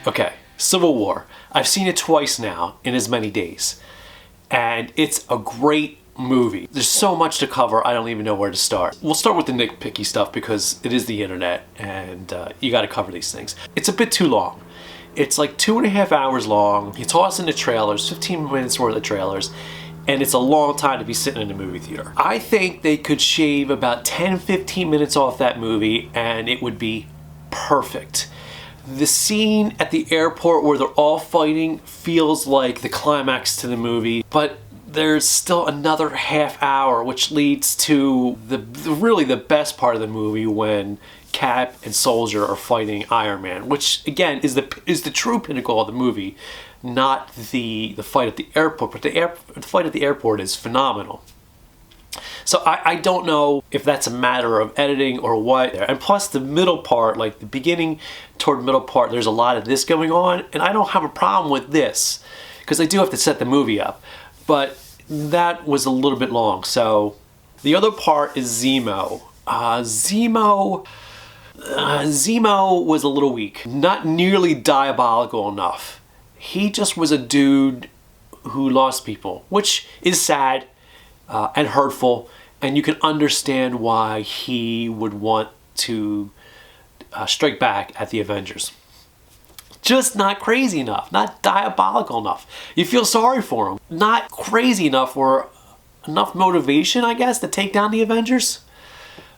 Okay, Civil War. I've seen it twice now in as many days. And it's a great movie. There's so much to cover, I don't even know where to start. We'll start with the nitpicky stuff because it is the internet and you gotta cover these things. It's a bit too long. It's like 2.5 hours long. You toss in the trailers, 15 minutes worth of trailers, and it's a long time to be sitting in a movie theater. I think they could shave about 10-15 minutes off that movie and it would be perfect. The scene at the airport where they're all fighting feels like the climax to the movie, but there's still another half hour, which leads to really the best part of the movie when Cap and Soldier are fighting Iron Man, which again is the true pinnacle of the movie, not the fight at the airport. But the fight at the airport is phenomenal. So I don't know if that's a matter of editing or what. And plus the middle part, like the beginning toward middle part, there's a lot of this going on, and I don't have a problem with this because I do have to set the movie up. But that was a little bit long. So the other part is Zemo. Zemo was a little weak. Not nearly diabolical enough. He just was a dude who lost people, which is sad and hurtful, and you can understand why he would want to strike back at the Avengers. Just not crazy enough, not diabolical enough. You feel sorry for him. Not crazy enough or enough motivation, I guess, to take down the Avengers.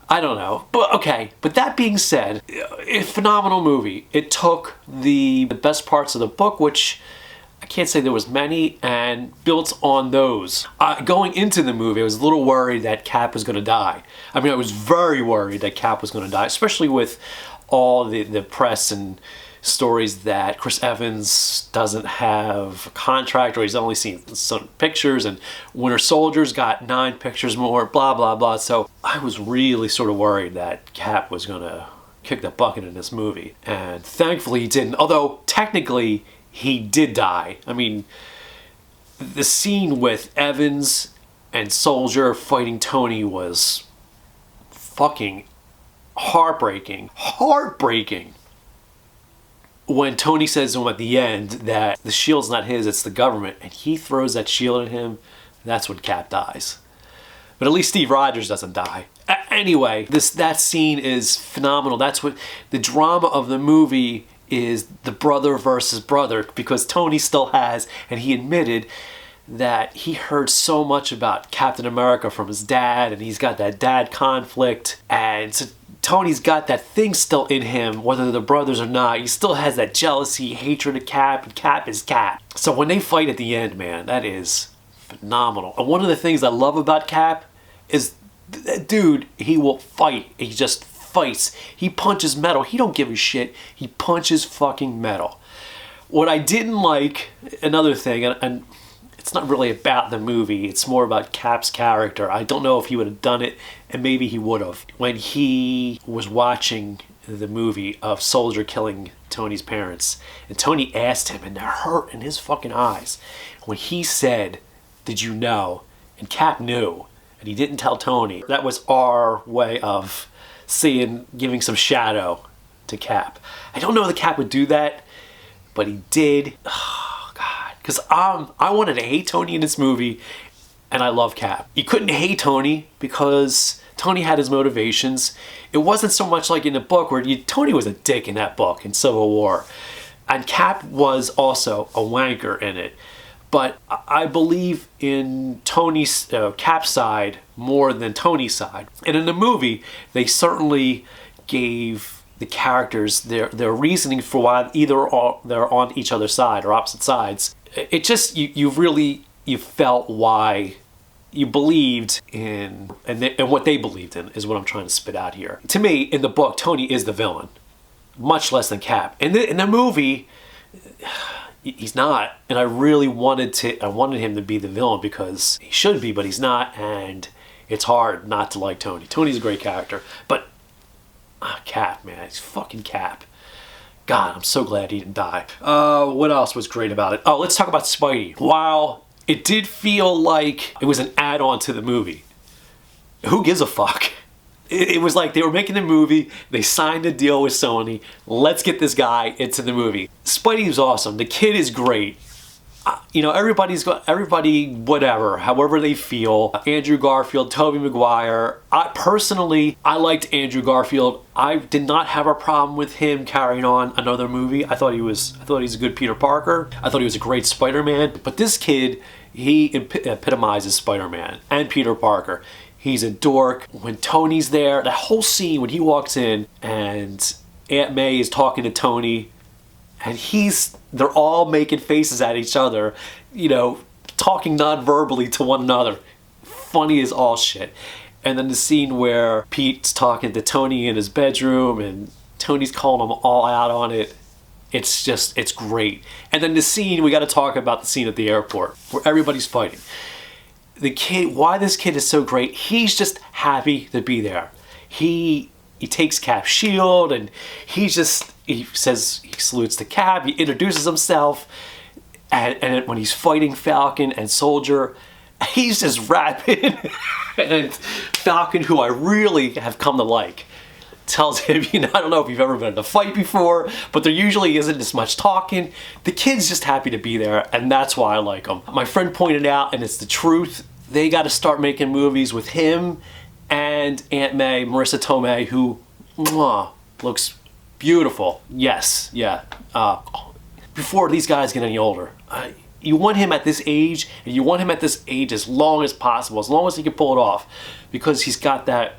I don't know, but okay. But that being said, a phenomenal movie. It took the best parts of the book, which I can't say there was many, and built on those. Going into the movie, I was a little worried that Cap was going to die. I mean, I was very worried that Cap was going to die, especially with all the press and stories that Chris Evans doesn't have a contract, or he's only seen some pictures, and Winter Soldier's got 9 pictures more, blah, blah, blah. So I was really sort of worried that Cap was going to kick the bucket in this movie. And thankfully he didn't, although technically he did die. I mean, the scene with Evans and Soldier fighting Tony was fucking heartbreaking. Heartbreaking. When Tony says to him at the end that the shield's not his, it's the government, and he throws that shield at him, that's when Cap dies. But at least Steve Rogers doesn't die. Anyway, that scene is phenomenal. That's what the drama of the movie is, the brother versus brother, because Tony still has, and he admitted that he heard so much about Captain America from his dad, and he's got that dad conflict, and so Tony's got that thing still in him, whether they're brothers or not. He still has that jealousy, hatred of Cap, and Cap is Cap. So when they fight at the end, man, that is phenomenal. And one of the things I love about Cap is, dude, he will fight. He just fights. He punches metal. He don't give a shit. He punches fucking metal. What I didn't like, another thing, and it's not really about the movie, it's more about Cap's character. I don't know if he would have done it, and maybe he would have. When he was watching the movie of Soldier killing Tony's parents, and Tony asked him, and they're hurt in his fucking eyes, when he said, "Did you know?" And Cap knew, and he didn't tell Tony. That was our way of giving some shadow to Cap. I don't know that Cap would do that, but he did. Oh, God. Because I wanted to hate Tony in this movie, and I love Cap. You couldn't hate Tony because Tony had his motivations. It wasn't so much like in the book where Tony was a dick in that book, in Civil War. And Cap was also a wanker in it. But I believe in Cap's side more than Tony's side. And in the movie, they certainly gave the characters their reasoning for why either they're on each other's side or opposite sides. It just, you felt why you believed in, and what they believed in is what I'm trying to spit out here. To me, in the book, Tony is the villain, much less than Cap. In the movie, he's not, and I really wanted him to be the villain because he should be, but he's not, and it's hard not to like Tony. Tony's a great character, but Cap, man, it's fucking Cap. God, I'm so glad he didn't die. What else was great about it? Oh, let's talk about Spidey. While it did feel like it was an add-on to the movie, who gives a fuck? It was like they were making the movie, they signed a deal with Sony, let's get this guy into the movie. Spidey's awesome, the kid is great. You know, everybody, whatever, however they feel. Andrew Garfield, Tobey Maguire. I liked Andrew Garfield. I did not have a problem with him carrying on another movie. I thought he was a good Peter Parker. I thought he was a great Spider-Man. But this kid, he epitomizes Spider-Man and Peter Parker. He's a dork. When Tony's there, that whole scene when he walks in and Aunt May is talking to Tony, and they're all making faces at each other, you know, talking non-verbally to one another. Funny as all shit. And then the scene where Pete's talking to Tony in his bedroom and Tony's calling him all out on it. It's great. And then the scene, we got to talk about the scene at the airport where everybody's fighting. The kid, why this kid is so great, he's just happy to be there. He takes Cap's shield and he salutes the Cap, he introduces himself, and when he's fighting Falcon and Soldier, he's just rapping. And Falcon, who I really have come to like, tells him, you know, I don't know if you've ever been in a fight before, but there usually isn't as much talking. The kid's just happy to be there, and that's why I like him. My friend pointed out, and it's the truth, they got to start making movies with him and Aunt May, Marissa Tomei, who looks beautiful. Yes, yeah. Before these guys get any older. You want him at this age, and you want him at this age as long as possible, as long as he can pull it off, because he's got that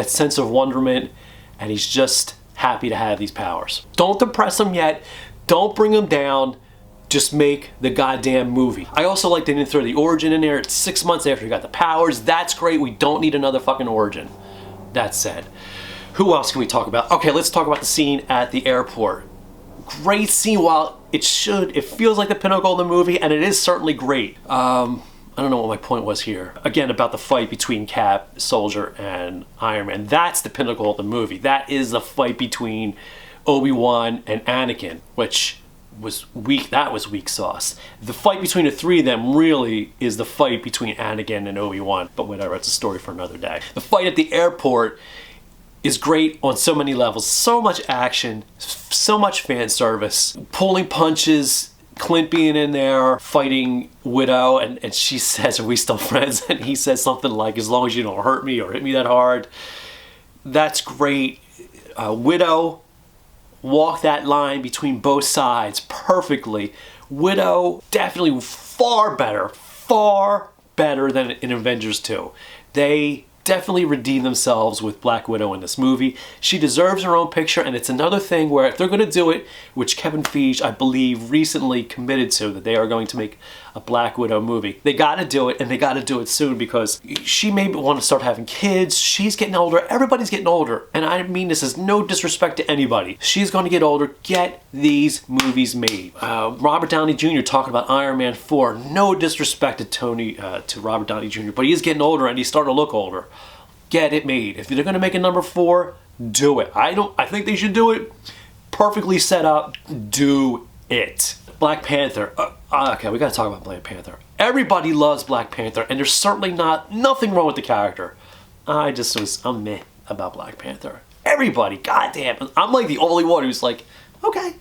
sense of wonderment, and he's just happy to have these powers. Don't depress him yet. Don't bring him down. Just make the goddamn movie. I also like they didn't throw the origin in there. It's 6 months after he got the powers. That's great. We don't need another fucking origin. That said, who else can we talk about? Okay, let's talk about the scene at the airport. Great scene. While it feels like the pinnacle of the movie, and it is certainly great. I don't know what my point was here. Again, about the fight between Cap, Soldier, and Iron Man. That's the pinnacle of the movie. That is the fight between Obi-Wan and Anakin, which was weak. That was weak sauce. The fight between the three of them really is the fight between Anakin and Obi-Wan. But whatever, it's a story for another day. The fight at the airport is great on so many levels. So much action, so much fan service, pulling punches, Clint being in there fighting Widow, and she says, "Are we still friends?" And he says something like, "As long as you don't hurt me or hit me that hard." That's great. Widow walked that line between both sides perfectly. Widow definitely far better than in Avengers 2. They definitely redeem themselves with Black Widow in this movie. She deserves her own picture, and it's another thing where if they're going to do it, which Kevin Feige, I believe, recently committed to, that they are going to make a Black Widow movie. They got to do it, and they got to do it soon, because she may want to start having kids. She's getting older. Everybody's getting older, and I mean this is no disrespect to anybody. She's going to get older. Get these movies made. Robert Downey Jr. talking about Iron Man 4. No disrespect to Robert Downey Jr., but he is getting older, and he's starting to look older. Get it made. If they're going to make a number 4, do it. I think they should do it. Perfectly set up. Do it. Black Panther. Okay, we got to talk about Black Panther. Everybody loves Black Panther, and there's certainly nothing wrong with the character. I'm meh about Black Panther. Everybody, goddamn. I'm like the only one who's like, okay,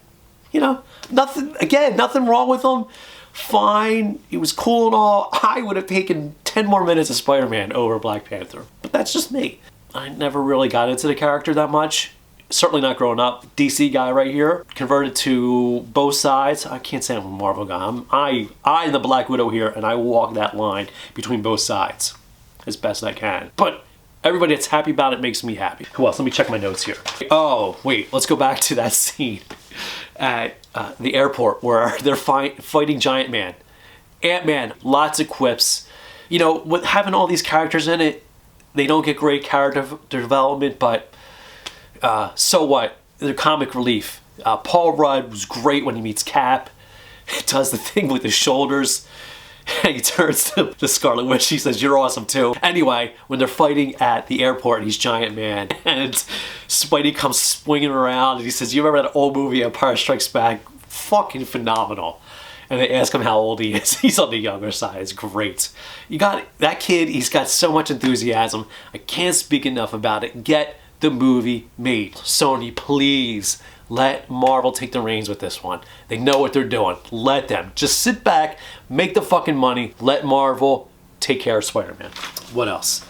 you know, nothing wrong with him. Fine, he was cool and all. I would have taken 10 more minutes of Spider-Man over Black Panther. But that's just me. I never really got into the character that much. Certainly not growing up. DC guy right here. Converted to both sides. I can't say I'm a Marvel guy. I'm the Black Widow here, and I walk that line between both sides as best I can. But everybody that's happy about it makes me happy. Who else? Let me check my notes here. Oh, wait. Let's go back to that scene at the airport where they're fighting Giant Man. Ant-Man, lots of quips. You know, with having all these characters in it, they don't get great character development, but so what? They're comic relief. Paul Rudd was great when he meets Cap. He does the thing with his shoulders. And he turns to the Scarlet Witch. He says, "You're awesome too." Anyway, when they're fighting at the airport, he's Giant Man. And Spidey comes swinging around and he says, "You remember that old movie, Empire Strikes Back?" Fucking phenomenal. and they ask him how old he is. He's on the younger side. It's great. You got that kid. He's got so much enthusiasm. I can't speak enough about it. Get the movie made. Sony, please let Marvel take the reins with this one. They know what they're doing. Let them. Just sit back, make the fucking money. Let Marvel take care of Spider-Man. What else?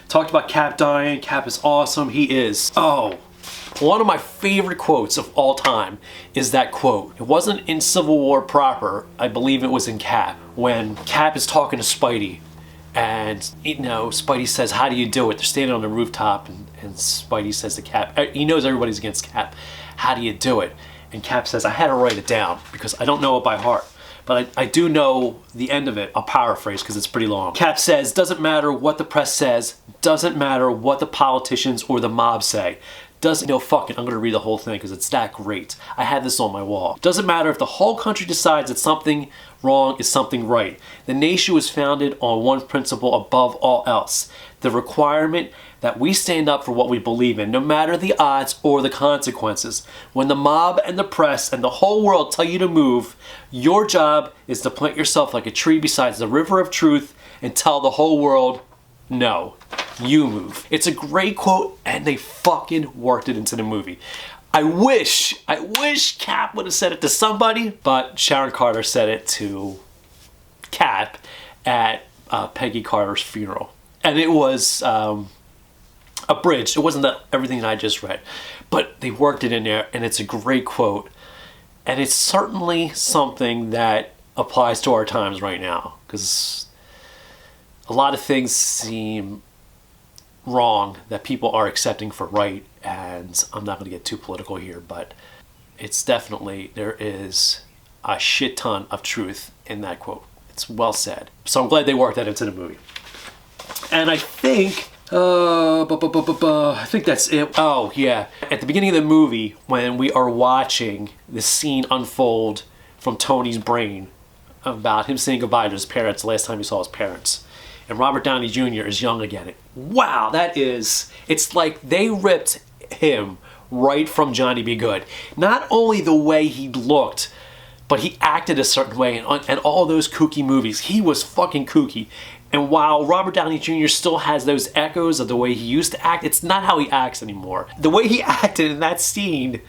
Talked about Cap dying. Cap is awesome. He is. Oh, one of my favorite quotes of all time is that quote. It wasn't in Civil War proper. I believe it was in Cap. When Cap is talking to Spidey, and, you know, Spidey says, how do you do it? They're standing on the rooftop, and Spidey says to Cap, he knows everybody's against Cap. How do you do it? And Cap says, I had to write it down because I don't know it by heart. But I do know the end of it. I'll paraphrase because it's pretty long. Cap says, doesn't matter what the press says, doesn't matter what the politicians or the mob say. Doesn't, no, fuck it, I'm gonna read the whole thing because it's that great. I had this on my wall. Doesn't matter if the whole country decides that something wrong is something right. The nation was founded on one principle above all else. The requirement that we stand up for what we believe in, no matter the odds or the consequences. When the mob and the press and the whole world tell you to move, your job is to plant yourself like a tree beside the river of truth and tell the whole world, no, you move. It's a great quote, and they fucking worked it into the movie. I wish Cap would have said it to somebody, but Sharon Carter said it to Cap at Peggy Carter's funeral. And it was abridged. It wasn't everything that I just read, but they worked it in there, and it's a great quote. And it's certainly something that applies to our times right now, because a lot of things seem wrong that people are accepting for right, and I'm not going to get too political here, but it's definitely, there is a shit ton of truth in that quote. It's well said. So I'm glad they worked that into the movie. And I think, I think that's it. Oh, yeah. At the beginning of the movie, when we are watching the scene unfold from Tony's brain about him saying goodbye to his parents the last time he saw his parents, and Robert Downey Jr. is young again. Wow, that is, it's like they ripped him right from Johnny Be Good. Not only the way he looked, but he acted a certain way, and all those kooky movies. He was fucking kooky. And while Robert Downey Jr. still has those echoes of the way he used to act, it's not how he acts anymore. The way he acted in that scene,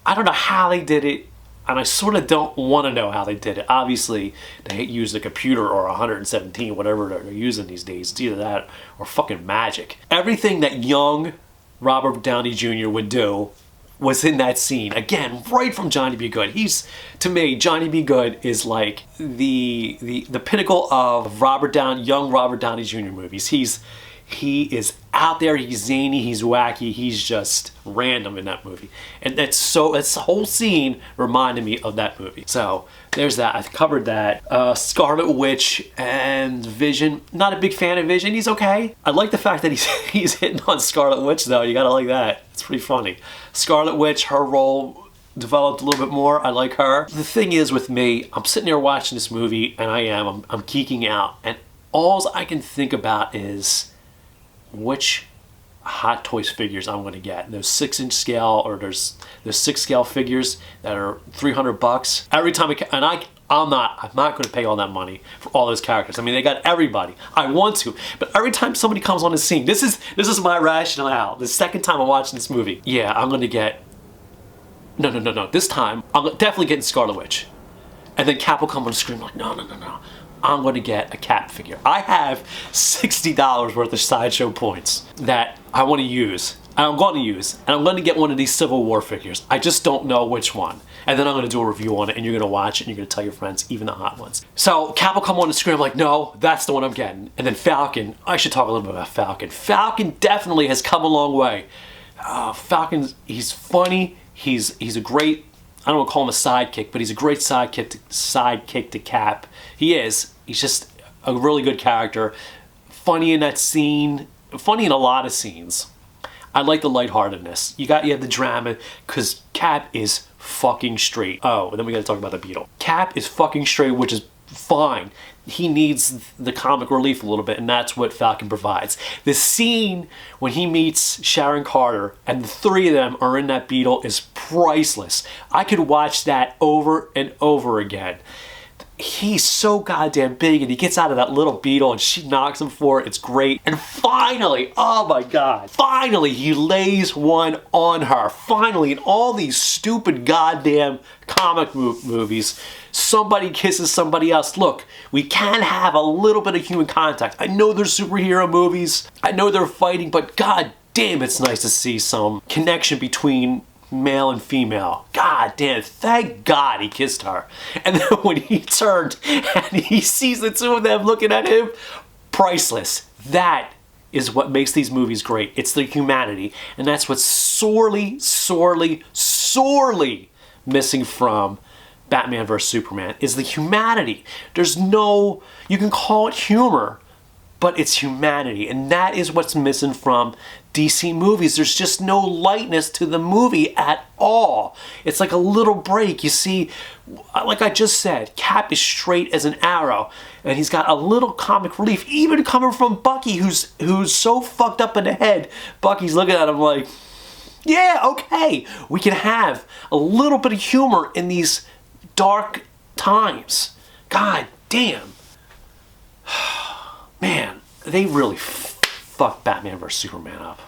I don't know how they did it, and I sort of don't want to know how they did it. Obviously, they used a computer or 117, whatever they're using these days. It's either that or fucking magic. Everything that young Robert Downey Jr. would do was in that scene. Again, right from Johnny Be Good. He's, to me, Johnny Be Good is like the pinnacle of young Robert Downey Jr. movies. He is out there, he's zany, he's wacky, he's just random in that movie. And that's the whole scene reminded me of that movie. So there's that, I've covered that. Scarlet Witch and Vision, not a big fan of Vision, he's okay. I like the fact that he's hitting on Scarlet Witch though, you gotta like that. It's pretty funny. Scarlet Witch, her role developed a little bit more, I like her. The thing is with me, I'm sitting here watching this movie and I'm geeking out, and all I can think about is which Hot Toys figures I'm going to get. Those 6-inch scale, or there's 6 scale figures that are $300. Every time I'm not going to pay all that money for all those characters. I mean, they got everybody. I want to, but every time somebody comes on the scene, this is my rationale. The second time I'm watching this movie, yeah, I'm going to get. No. This time I'm definitely getting Scarlet Witch, and then Cap will come on the screen like, no. I'm going to get a Cap figure. I have $60 worth of Sideshow points that I want to use. And I'm going to get one of these Civil War figures. I just don't know which one. And then I'm going to do a review on it, and you're going to watch it, and you're going to tell your friends, even the hot ones. So Cap will come on the screen, I'm like, no, that's the one I'm getting. And then Falcon, I should talk a little bit about Falcon. Falcon definitely has come a long way. Falcon, he's funny. He's a great, I don't want to call him a sidekick, but he's a great sidekick to Cap. He is. He's just a really good character. Funny in that scene. Funny in a lot of scenes. I like the lightheartedness. You have the drama, because Cap is fucking straight. Oh, and then we gotta talk about the Beetle. Cap is fucking straight, which is fine. He needs the comic relief a little bit, and that's what Falcon provides. The scene when he meets Sharon Carter and the three of them are in that Beetle is priceless. I could watch that over and over again. he's so goddamn big, and he gets out of that little beetle and she knocks him for it. It's great. And finally, oh my God, finally he lays one on her. Finally, in all these stupid goddamn comic movies, somebody kisses somebody else. Look, we can have a little bit of human contact. I know they're superhero movies. I know they're fighting, but god damn, it's nice to see some connection between male and female. God damn, thank God he kissed her. And then when he turned and he sees the two of them looking at him, priceless. That is what makes these movies great. It's the humanity. And that's what's sorely, sorely, sorely missing from Batman vs. Superman, is the humanity. There's no, you can call it humor, but it's humanity. And that is what's missing from DC movies. There's just no lightness to the movie at all. It's like a little break. You see, like I just said, Cap is straight as an arrow, and he's got a little comic relief, even coming from Bucky, who's so fucked up in the head. Bucky's looking at him like, yeah, okay, we can have a little bit of humor in these dark times. God damn. Man, they really fucked Batman vs. Superman up.